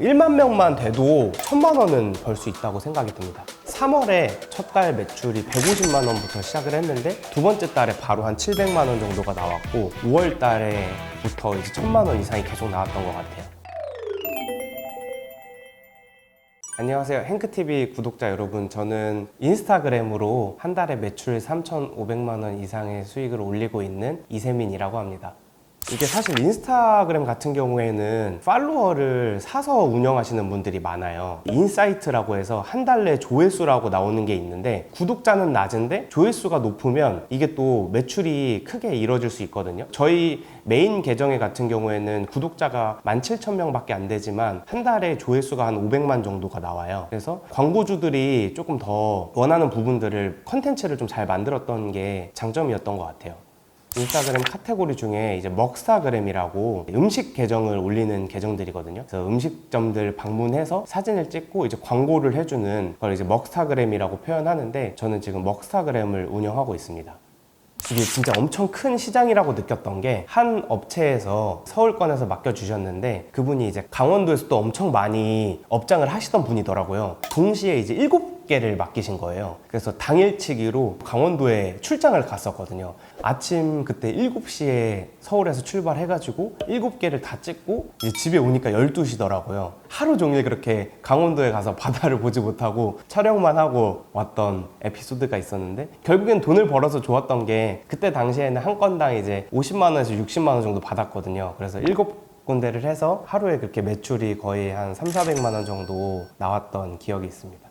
1만 명만 돼도 1000만 원은 벌 수 있다고 생각이 듭니다. 3월에 첫 달 매출이 150만 원부터 시작을 했는데 두 번째 달에 바로 한 700만 원 정도가 나왔고 5월 달에부터 이제 1000만 원 이상이 계속 나왔던 것 같아요. 안녕하세요. 행크TV 구독자 여러분. 저는 인스타그램으로 한 달에 매출 3,500만 원 이상의 수익을 올리고 있는 이세민이라고 합니다. 이게 사실 인스타그램 같은 경우에는 팔로워를 사서 운영하시는 분들이 많아요. 인사이트라고 해서 한 달 내 조회수라고 나오는 게 있는데 구독자는 낮은데 조회수가 높으면 이게 또 매출이 크게 이뤄질 수 있거든요. 저희 메인 계정에 같은 경우에는 구독자가 17,000명 밖에 안 되지만 한 달에 조회수가 한 500만 정도가 나와요. 그래서 광고주들이 조금 더 원하는 부분들을 컨텐츠를 좀 잘 만들었던 게 장점이었던 것 같아요. 인스타그램 카테고리 중에 이제 먹스타그램이라고 음식 계정을 올리는 계정들이거든요. 그래서 음식점들 방문해서 사진을 찍고 이제 광고를 해주는 걸 이제 먹스타그램이라고 표현하는데 저는 지금 먹스타그램을 운영하고 있습니다. 이게 진짜 엄청 큰 시장이라고 느꼈던 게 한 업체에서 서울권에서 맡겨주셨는데 그분이 이제 강원도에서 또 엄청 많이 업장을 하시던 분이더라고요. 동시에 이제 7개를 맡기신 거예요. 그래서 당일치기로 강원도에 출장을 갔었거든요. 아침 그때 7시에 서울에서 출발해가지고 7개를 다 찍고 이제 집에 오니까 12시더라고요. 하루 종일 그렇게 강원도에 가서 바다를 보지 못하고 촬영만 하고 왔던 에피소드가 있었는데 결국엔 돈을 벌어서 좋았던 게 그때 당시에는 한 건당 이제 50만 원에서 60만 원 정도 받았거든요. 그래서 7군데를 해서 하루에 그렇게 매출이 거의 한 3,400만 원 정도 나왔던 기억이 있습니다.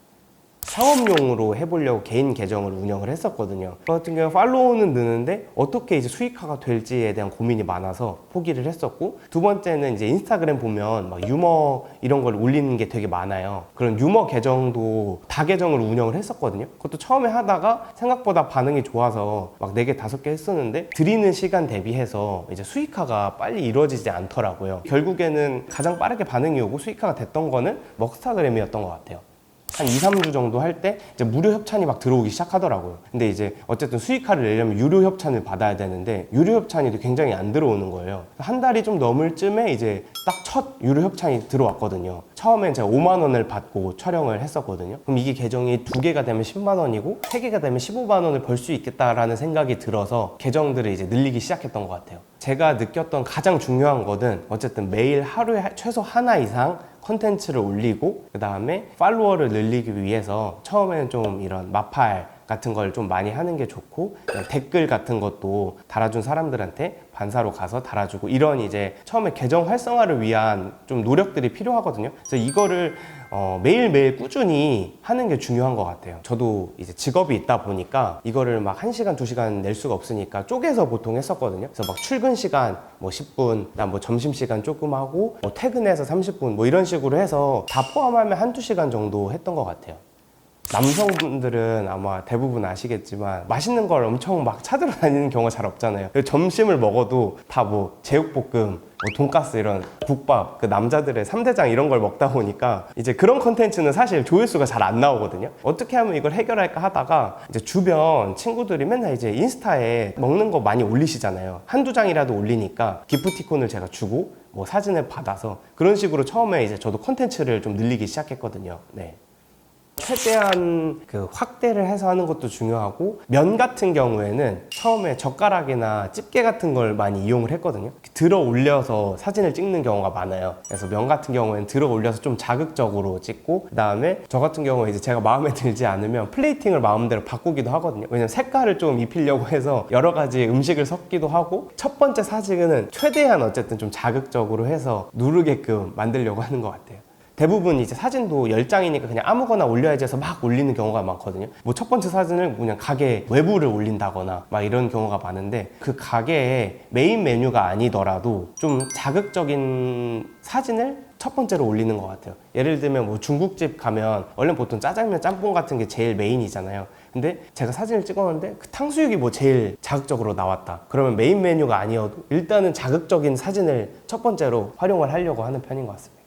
상업용으로 해보려고 개인 계정을 운영을 했었거든요. 저 같은 경우 팔로우는 느는데 어떻게 이제 수익화가 될지에 대한 고민이 많아서 포기를 했었고, 두 번째는 이제 인스타그램 보면 막 유머 이런 걸 올리는 게 되게 많아요. 그런 유머 계정도 다계정을 운영을 했었거든요. 그것도 처음에 하다가 생각보다 반응이 좋아서 막 4개, 5개 했었는데 드리는 시간 대비해서 이제 수익화가 빨리 이루어지지 않더라고요. 결국에는 가장 빠르게 반응이 오고 수익화가 됐던 거는 먹스타그램이었던 것 같아요. 한 2, 3주 정도 할 때 이제 무료 협찬이 막 들어오기 시작하더라고요. 근데 이제 어쨌든 수익화를 내려면 유료 협찬을 받아야 되는데 유료 협찬이 굉장히 안 들어오는 거예요. 한 달이 좀 넘을 쯤에 이제 딱 첫 유료 협찬이 들어왔거든요. 처음엔 제가 5만 원을 받고 촬영을 했었거든요. 그럼 이게 계정이 2개가 되면 10만 원이고 3개가 되면 15만 원을 벌 수 있겠다라는 생각이 들어서 계정들을 이제 늘리기 시작했던 것 같아요. 제가 느꼈던 가장 중요한 거는 어쨌든 매일 하루에 최소 하나 이상 컨텐츠를 올리고 그 다음에 팔로워를 늘리기 위해서 처음에는 좀 이런 마팔 같은 걸 좀 많이 하는 게 좋고, 댓글 같은 것도 달아준 사람들한테 반사로 가서 달아주고, 이런 이제 처음에 계정 활성화를 위한 좀 노력들이 필요하거든요. 그래서 이거를 매일매일 꾸준히 하는 게 중요한 것 같아요. 저도 이제 직업이 있다 보니까 이거를 막 1시간, 2시간 낼 수가 없으니까 쪼개서 보통 했었거든요. 그래서 막 출근 시간 뭐 10분, 뭐 점심시간 조금 하고, 뭐 퇴근해서 30분, 뭐 이런 식으로 해서 다 포함하면 1~2시간 정도 했던 것 같아요. 남성분들은 아마 대부분 아시겠지만 맛있는 걸 엄청 막 찾으러 다니는 경우가 잘 없잖아요. 점심을 먹어도 다 뭐 제육볶음, 뭐 돈가스 이런 국밥, 그 남자들의 3대장 이런 걸 먹다 보니까 이제 그런 컨텐츠는 사실 조회수가 잘 안 나오거든요. 어떻게 하면 이걸 해결할까 하다가 이제 주변 친구들이 맨날 이제 인스타에 먹는 거 많이 올리시잖아요. 한두 장이라도 올리니까 기프티콘을 제가 주고 뭐 사진을 받아서 그런 식으로 처음에 이제 저도 컨텐츠를 좀 늘리기 시작했거든요. 네. 최대한 그 확대를 해서 하는 것도 중요하고, 면 같은 경우에는 처음에 젓가락이나 집게 같은 걸 많이 이용을 했거든요. 들어 올려서 사진을 찍는 경우가 많아요. 그래서 면 같은 경우에는 들어 올려서 좀 자극적으로 찍고, 그 다음에 저 같은 경우에 이제 제가 마음에 들지 않으면 플레이팅을 마음대로 바꾸기도 하거든요. 왜냐면 색깔을 좀 입히려고 해서 여러 가지 음식을 섞기도 하고, 첫 번째 사진은 최대한 어쨌든 좀 자극적으로 해서 누르게끔 만들려고 하는 것 같아요. 대부분 이제 사진도 10장이니까 그냥 아무거나 올려야지 해서 막 올리는 경우가 많거든요. 뭐 첫 번째 사진을 그냥 가게 외부를 올린다거나 막 이런 경우가 많은데, 그 가게의 메인 메뉴가 아니더라도 좀 자극적인 사진을 첫 번째로 올리는 것 같아요. 예를 들면 뭐 중국집 가면 원래 보통 짜장면, 짬뽕 같은 게 제일 메인이잖아요. 근데 제가 사진을 찍었는데 그 탕수육이 뭐 제일 자극적으로 나왔다. 그러면 메인 메뉴가 아니어도 일단은 자극적인 사진을 첫 번째로 활용을 하려고 하는 편인 것 같습니다.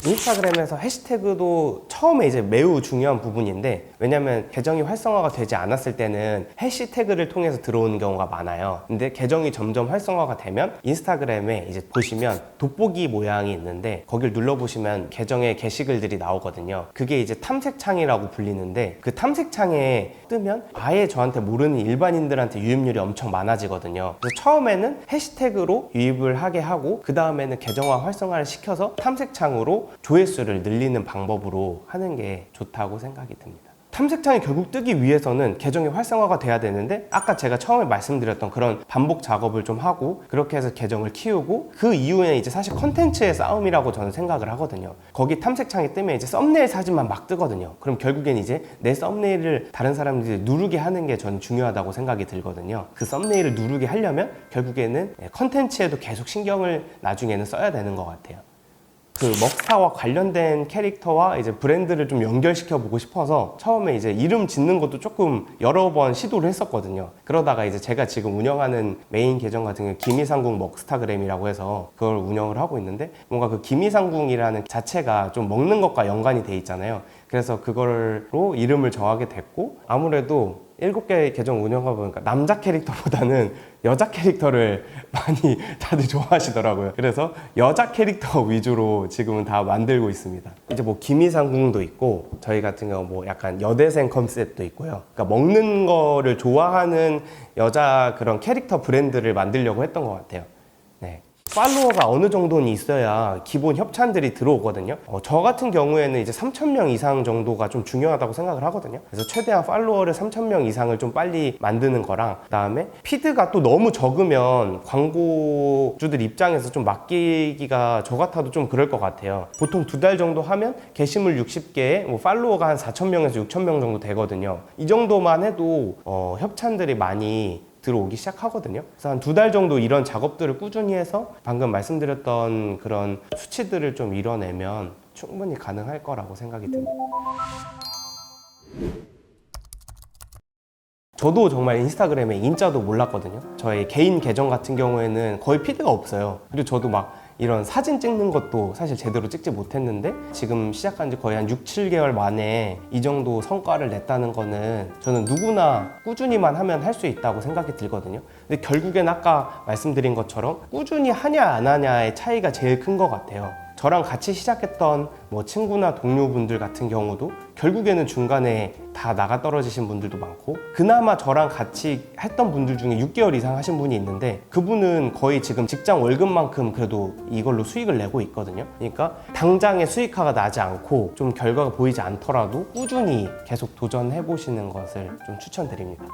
인스타그램에서 해시태그도 처음에 이제 매우 중요한 부분인데, 왜냐면 계정이 활성화가 되지 않았을 때는 해시태그를 통해서 들어오는 경우가 많아요. 근데 계정이 점점 활성화가 되면 인스타그램에 이제 보시면 돋보기 모양이 있는데 거길 눌러보시면 계정의 게시글들이 나오거든요. 그게 이제 탐색창이라고 불리는데, 그 탐색창에 뜨면 아예 저한테 모르는 일반인들한테 유입률이 엄청 많아지거든요. 그래서 처음에는 해시태그로 유입을 하게 하고, 그 다음에는 계정화 활성화를 시켜서 탐색창으로 조회수를 늘리는 방법으로 하는 게 좋다고 생각이 듭니다. 탐색창이 결국 뜨기 위해서는 계정이 활성화가 돼야 되는데, 아까 제가 처음에 말씀드렸던 그런 반복 작업을 좀 하고 그렇게 해서 계정을 키우고, 그 이후에는 이제 사실 컨텐츠의 싸움이라고 저는 생각을 하거든요. 거기 탐색창이 뜨면 이제 썸네일 사진만 막 뜨거든요. 그럼 결국엔 이제 내 썸네일을 다른 사람들이 누르게 하는 게 저는 중요하다고 생각이 들거든요. 그 썸네일을 누르게 하려면 결국에는 컨텐츠에도 계속 신경을 나중에는 써야 되는 것 같아요. 그 먹사와 관련된 캐릭터와 이제 브랜드를 좀 연결시켜 보고 싶어서 처음에 이제 이름 짓는 것도 조금 여러 번 시도를 했었거든요. 그러다가 이제 제가 지금 운영하는 메인 계정 같은 경우 김이상궁 먹스타그램이라고 해서 그걸 운영을 하고 있는데, 뭔가 그 김이상궁이라는 자체가 좀 먹는 것과 연관이 돼 있잖아요. 그래서 그걸로 이름을 정하게 됐고, 아무래도 7개 계정 운영하다 보니까 남자 캐릭터보다는 여자 캐릭터를 많이 다들 좋아하시더라고요. 그래서 여자 캐릭터 위주로 지금은 다 만들고 있습니다. 이제 뭐 김이상궁도 있고, 저희 같은 경우 뭐 약간 여대생 컨셉도 있고요. 그러니까 먹는 거를 좋아하는 여자 그런 캐릭터 브랜드를 만들려고 했던 것 같아요. 네. 팔로워가 어느 정도는 있어야 기본 협찬들이 들어오거든요. 저 같은 경우에는 이제 3,000명 이상 정도가 좀 중요하다고 생각을 하거든요. 그래서 최대한 팔로워를 3,000명 이상을 좀 빨리 만드는 거랑, 그다음에 피드가 또 너무 적으면 광고주들 입장에서 좀 맡기기가 저 같아도 좀 그럴 것 같아요. 보통 2달 정도 하면 게시물 60개에 뭐 팔로워가 한 4,000명에서 6,000명 정도 되거든요. 이 정도만 해도 협찬들이 많이 들어오기 시작하거든요. 그래서 한 2달 정도 이런 작업들을 꾸준히 해서 방금 말씀드렸던 그런 수치들을 좀 이뤄내면 충분히 가능할 거라고 생각이 듭니다. 저도 정말 인스타그램에 인자도 몰랐거든요. 저의 개인 계정 같은 경우에는 거의 피드가 없어요. 그리고 저도 막 이런 사진 찍는 것도 사실 제대로 찍지 못했는데, 지금 시작한 지 거의 한 6, 7개월 만에 이 정도 성과를 냈다는 거는 저는 누구나 꾸준히만 하면 할 수 있다고 생각이 들거든요. 근데 결국엔 아까 말씀드린 것처럼 꾸준히 하냐 안 하냐의 차이가 제일 큰 것 같아요. 저랑 같이 시작했던 뭐 친구나 동료분들 같은 경우도 결국에는 중간에 다 나가 떨어지신 분들도 많고, 그나마 저랑 같이 했던 분들 중에 6개월 이상 하신 분이 있는데, 그분은 거의 지금 직장 월급만큼 그래도 이걸로 수익을 내고 있거든요. 그러니까 당장의 수익화가 나지 않고 좀 결과가 보이지 않더라도 꾸준히 계속 도전해 보시는 것을 좀 추천드립니다.